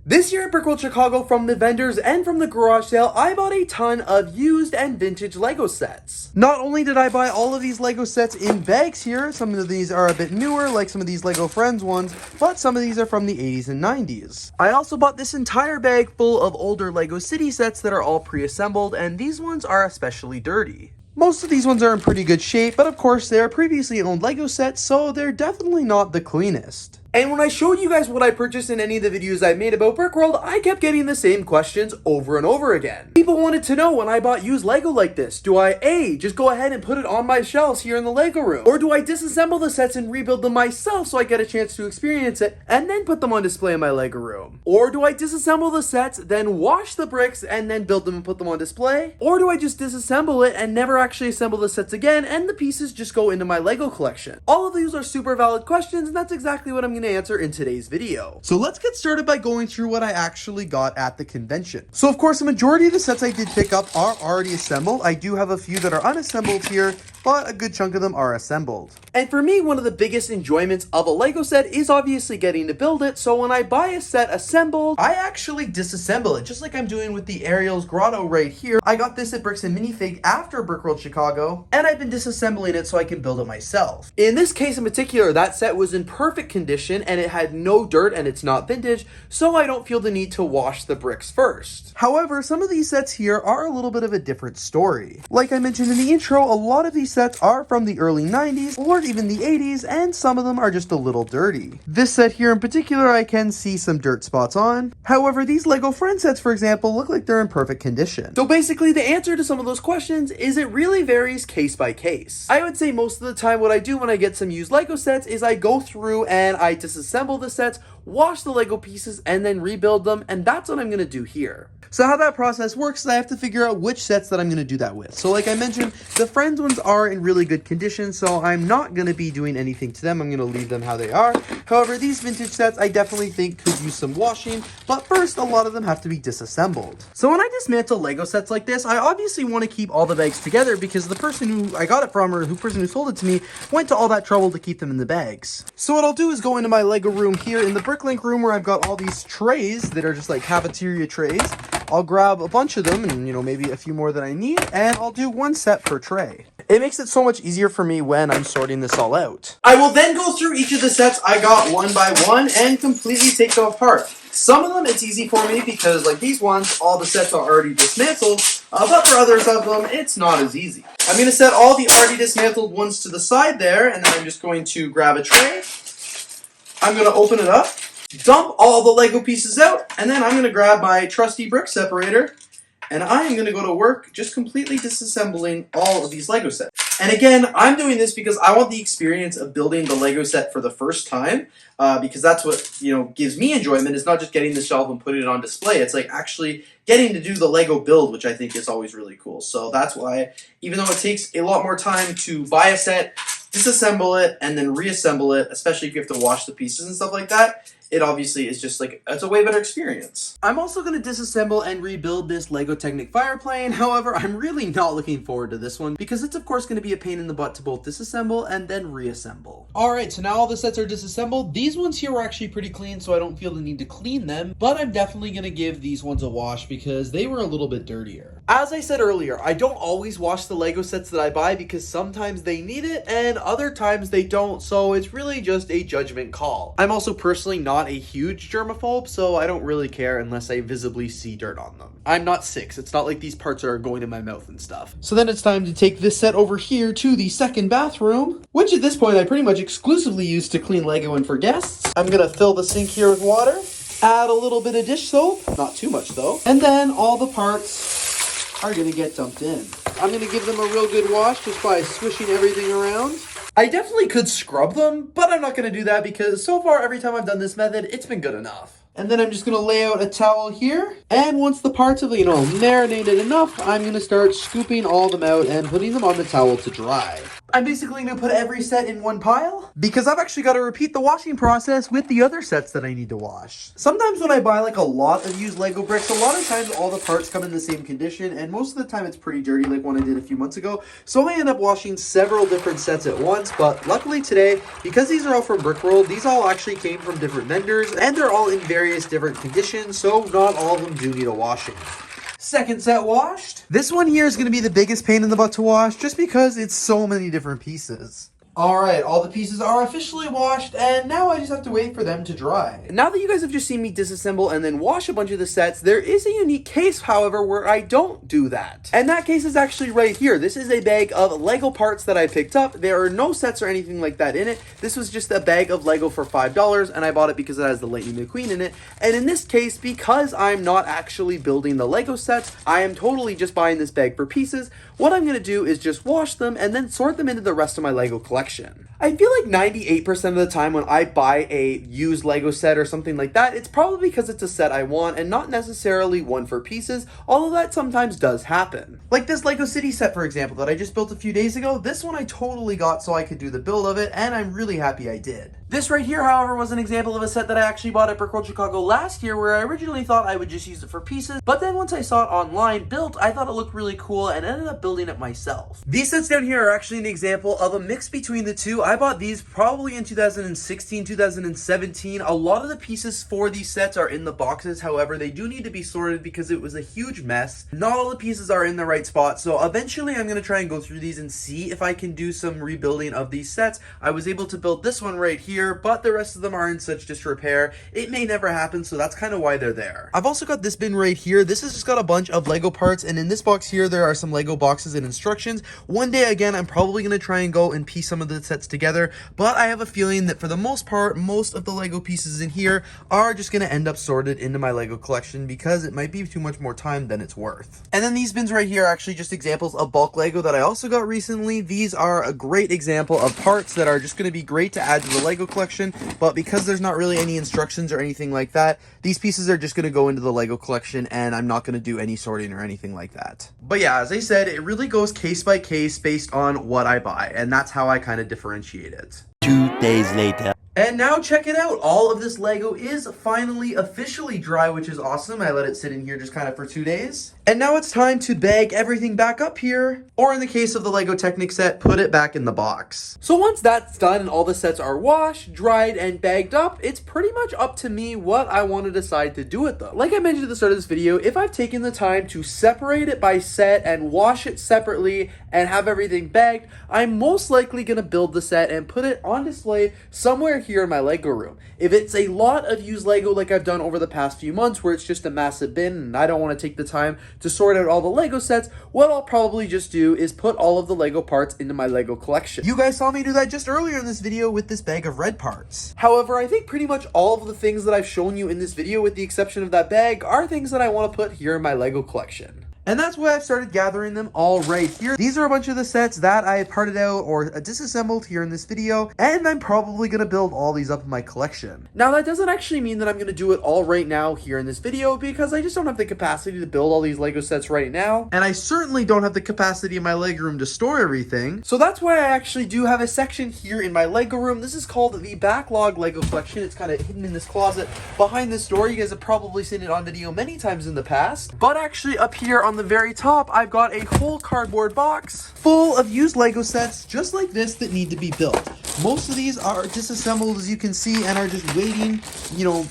This year at BrickWorld Chicago, from the vendors and from the garage sale, I bought a ton of used and vintage Lego sets. Not only did I buy all of these Lego sets in bags here, some of these are a bit newer, like some of these Lego Friends ones, but some of these are from the 80s and 90s. I also bought this entire bag full of older Lego City sets that are all pre-assembled, and these ones are especially dirty. Most of these ones are in pretty good shape, but of course they are previously owned Lego sets, so they're definitely not the cleanest. And when I showed you guys what I purchased in any of the videos I made about BrickWorld, I kept getting the same questions over and over again. People wanted to know, when I bought used Lego like this, do I A, just go ahead and put it on my shelves here in the Lego room? Or do I disassemble the sets and rebuild them myself so I get a chance to experience it and then put them on display in my Lego room? Or do I disassemble the sets, then wash the bricks and then build them and put them on display? Or do I just disassemble it and never actually assemble the sets again and the pieces just go into my Lego collection? All of these are super valid questions, and that's exactly what I'm going to answer in today's video. So let's get started by going through what I actually got at the convention. So of course, the majority of the sets I did pick up are already assembled. I do have a few that are unassembled here, but a good chunk of them are assembled. And for me, one of the biggest enjoyments of a Lego set is obviously getting to build it. So when I buy a set assembled, I actually disassemble it, just like I'm doing with the Ariel's Grotto right here. I got this at Bricks and Minifig after BrickWorld Chicago, and I've been disassembling it so I can build it myself. In this case in particular, that set was in perfect condition and it had no dirt and it's not vintage, so I don't feel the need to wash the bricks first. However, some of these sets here are a little bit of a different story. Like I mentioned in the intro, a lot of these sets are from the early 90s or even the 80s, and some of them are just a little dirty. This set here in particular, I can see some dirt spots on. However, these Lego Friends sets, for example, look like they're in perfect condition. So basically, the answer to some of those questions is it really varies case by case. I would say most of the time what I do when I get some used Lego sets is I go through and I disassemble the sets, wash the Lego pieces, and then rebuild them, and that's what I'm going to do here. So how that process works is I have to figure out which sets that I'm going to do that with. So like I mentioned, the Friends ones are in really good condition, so I'm not going to be doing anything to them. I'm going to leave them how they are. However, these vintage sets I definitely think could use some washing, but first a lot of them have to be disassembled. So when I dismantle Lego sets like this, I obviously want to keep all the bags together because the person who I got it from, or the person who sold it to me, went to all that trouble to keep them in the bags. So what I'll do is go into my Lego room here in the Bricklink room where I've got all these trays that are just like cafeteria trays. I'll grab a bunch of them and, maybe a few more that I need, and I'll do one set per tray. It makes it so much easier for me when I'm sorting this all out. I will then go through each of the sets I got one by one and completely take them apart. Some of them it's easy for me because, like these ones, all the sets are already dismantled, but for others of them, it's not as easy. I'm going to set all the already dismantled ones to the side there, and then I'm just going to grab a tray. I'm going to open it up, dump all the Lego pieces out, and then I'm going to grab my trusty brick separator, and I am going to go to work just completely disassembling all of these Lego sets. And again, I'm doing this because I want the experience of building the Lego set for the first time, because that's what, gives me enjoyment. It's not just getting the shelf and putting it on display. It's like actually getting to do the Lego build, which I think is always really cool. So that's why, even though it takes a lot more time to buy a set, disassemble it, and then reassemble it, especially if you have to wash the pieces and stuff like that, it obviously is just like, it's a way better experience. I'm also going to disassemble and rebuild this Lego Technic fireplane. However, I'm really not looking forward to this one because it's of course going to be a pain in the butt to both disassemble and then reassemble. Alright, so now all the sets are disassembled. These ones here were actually pretty clean, so I don't feel the need to clean them, but I'm definitely going to give these ones a wash because they were a little bit dirtier. As I said earlier, I don't always wash the Lego sets that I buy because sometimes they need it and other times they don't, so it's really just a judgment call. I'm also personally not a huge germaphobe, so I don't really care unless I visibly see dirt on them. I'm not 6. It's not like these parts are going in my mouth and stuff. So then it's time to take this set over here to the second bathroom, which at this point I pretty much exclusively use to clean Lego and for guests. I'm gonna fill the sink here with water, add a little bit of dish soap, not too much though, and then all the parts are gonna get dumped in. I'm gonna give them a real good wash just by swishing everything around. I definitely could scrub them, but I'm not going to do that because so far every time I've done this method, it's been good enough. And then I'm just going to lay out a towel here, and once the parts have, marinated enough, I'm going to start scooping all of them out and putting them on the towel to dry. I'm basically going to put every set in one pile because I've actually got to repeat the washing process with the other sets that I need to wash. Sometimes when I buy like a lot of used Lego bricks, a lot of times all the parts come in the same condition, and most of the time it's pretty dirty like one I did a few months ago. So I end up washing several different sets at once, but luckily today, because these are all from BrickWorld, these all actually came from different vendors and they're all in various different conditions, so not all of them do need a washing. Second set washed. This one here is going to be the biggest pain in the butt to wash just because it's so many different pieces. Alright, all the pieces are officially washed, and now I just have to wait for them to dry. Now that you guys have just seen me disassemble and then wash a bunch of the sets, there is a unique case, however, where I don't do that. And that case is actually right here. This is a bag of Lego parts that I picked up. There are no sets or anything like that in it. This was just a bag of Lego for $5, and I bought it because it has the Lightning McQueen in it. And in this case, because I'm not actually building the Lego sets, I am totally just buying this bag for pieces. What I'm going to do is just wash them and then sort them into the rest of my Lego collection. I feel like 98% of the time when I buy a used Lego set or something like that, it's probably because it's a set I want and not necessarily one for pieces, although that sometimes does happen. Like this Lego City set, for example, that I just built a few days ago. This one I totally got so I could do the build of it, and I'm really happy I did. This right here, however, was an example of a set that I actually bought at BrickWorld Chicago last year, where I originally thought I would just use it for pieces, but then once I saw it online built, I thought it looked really cool and ended up building it myself. These sets down here are actually an example of a mix between the two. I bought these probably in 2016, 2017. A lot of the pieces for these sets are in the boxes, however, they do need to be sorted because it was a huge mess. Not all the pieces are in the right spot, so eventually I'm going to try and go through these and see if I can do some rebuilding of these sets. I was able to build this one right here, but the rest of them are in such disrepair. It may never happen, so that's kind of why they're there. I've also got this bin right here. This has just got a bunch of Lego parts, and in this box here, there are some Lego boxes and instructions. One day, again, I'm probably going to try and go and piece some of the sets together, but I have a feeling that for the most part, most of the Lego pieces in here are just going to end up sorted into my Lego collection because it might be too much more time than it's worth. And then these bins right here are actually just examples of bulk Lego that I also got recently. These are a great example of parts that are just going to be great to add to the Lego collection, but because there's not really any instructions or anything like that, these pieces are just going to go into the Lego collection, and I'm not going to do any sorting or anything like that. But yeah, as I said, it really goes case by case based on what I buy, and that's how I kind of differentiate it. 2 days later. And now check it out. All of this Lego is finally officially dry, which is awesome. I let it sit in here just kind of for 2 days. And now it's time to bag everything back up here, or in the case of the Lego Technic set, put it back in the box. So once that's done and all the sets are washed, dried, and bagged up, it's pretty much up to me what I want to decide to do with them. Like I mentioned at the start of this video, if I've taken the time to separate it by set and wash it separately and have everything bagged, I'm most likely going to build the set and put it on display somewhere here in my Lego room. If it's a lot of used Lego like I've done over the past few months where it's just a massive bin and I don't want to take the time to sort out all the Lego sets, what I'll probably just do is put all of the Lego parts into my Lego collection. You guys saw me do that just earlier in this video with this bag of red parts. However, I think pretty much all of the things that I've shown you in this video, with the exception of that bag, are things that I want to put here in my Lego collection. And that's why I've started gathering them all right here. These are a bunch of the sets that I parted out or disassembled here in this video, and I'm probably going to build all these up in my collection. Now, that doesn't actually mean that I'm going to do it all right now here in this video, because I just don't have the capacity to build all these Lego sets right now, and I certainly don't have the capacity in my Lego room to store everything. So that's why I actually do have a section here in my Lego room. This is called the Backlog Lego Collection. It's kind of hidden in this closet behind this door. You guys have probably seen it on video many times in the past, but actually up here on the very top, I've got a whole cardboard box full of used Lego sets just like this that need to be built. Most of these are disassembled, as you can see, and are just waiting,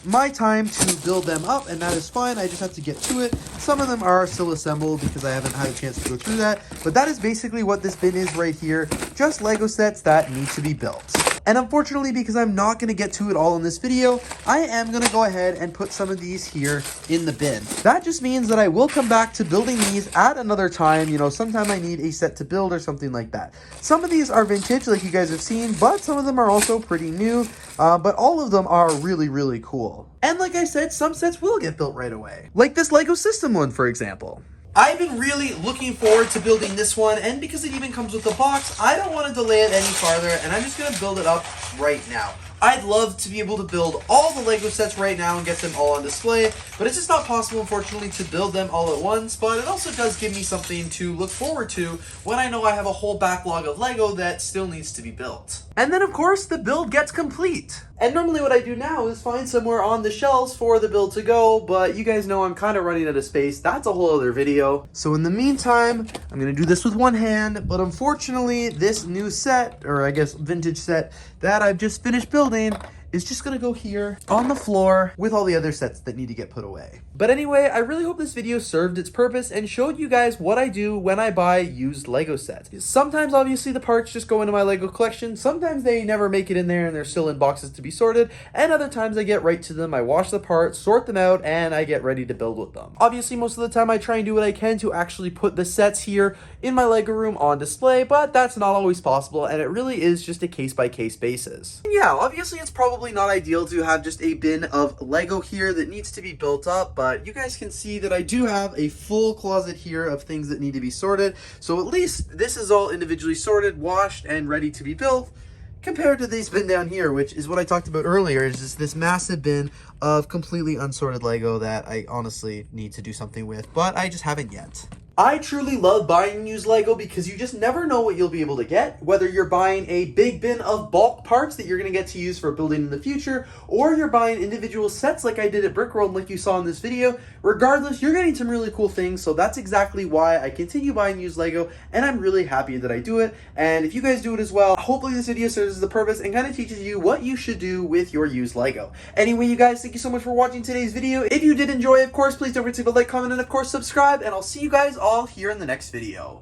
my time to build them up, and that is fine. I just have to get to it. Some of them are still assembled because I haven't had a chance to go through that, but that is basically what this bin is right here, just Lego sets that need to be built. And unfortunately, because I'm not going to get to it all in this video, I am going to go ahead and put some of these here in the bin. That just means that I will come back to building these at another time. Sometime I need a set to build or something like that. Some of these are vintage, like you guys have seen, but some of them are also pretty new. But all of them are really, really cool. And like I said, some sets will get built right away. Like this Lego System one, for example. I've been really looking forward to building this one, and because it even comes with the box, I don't want to delay it any farther, and I'm just going to build it up right now. I'd love to be able to build all the Lego sets right now and get them all on display, but it's just not possible, unfortunately, to build them all at once. But it also does give me something to look forward to when I know I have a whole backlog of Lego that still needs to be built. And then, of course, the build gets complete. And normally what I do now is find somewhere on the shelves for the build to go, but you guys know I'm kind of running out of space. That's a whole other video. So in the meantime, I'm going to do this with one hand, but unfortunately, this new set, or I guess vintage set, that I've just finished building is just gonna go here on the floor with all the other sets that need to get put away. But anyway, I really hope this video served its purpose and showed you guys what I do when I buy used Lego sets. Sometimes, obviously, the parts just go into my Lego collection. Sometimes they never make it in there and they're still in boxes to be sorted. And other times I get right to them, I wash the parts, sort them out, and I get ready to build with them. Obviously, most of the time I try and do what I can to actually put the sets here in my Lego room on display, but that's not always possible, and it really is just a case-by-case basis. And yeah, obviously it's probably not ideal to have just a bin of Lego here that needs to be built up, but you guys can see that I do have a full closet here of things that need to be sorted. So at least this is all individually sorted, washed, and ready to be built, compared to this bin down here, which is what I talked about earlier, is just this massive bin of completely unsorted Lego that I honestly need to do something with, but I just haven't yet. I truly love buying used Lego because you just never know what you'll be able to get, whether you're buying a big bin of bulk parts that you're going to get to use for building in the future, or you're buying individual sets like I did at BrickWorld like you saw in this video. Regardless, you're getting some really cool things, so that's exactly why I continue buying used Lego, and I'm really happy that I do it. And if you guys do it as well, hopefully this video serves the purpose and kind of teaches you what you should do with your used Lego. Anyway, you guys, thank you so much for watching today's video. If you did enjoy, of course, please don't forget to leave a like, comment, and of course subscribe, and I'll see you guys all here in the next video.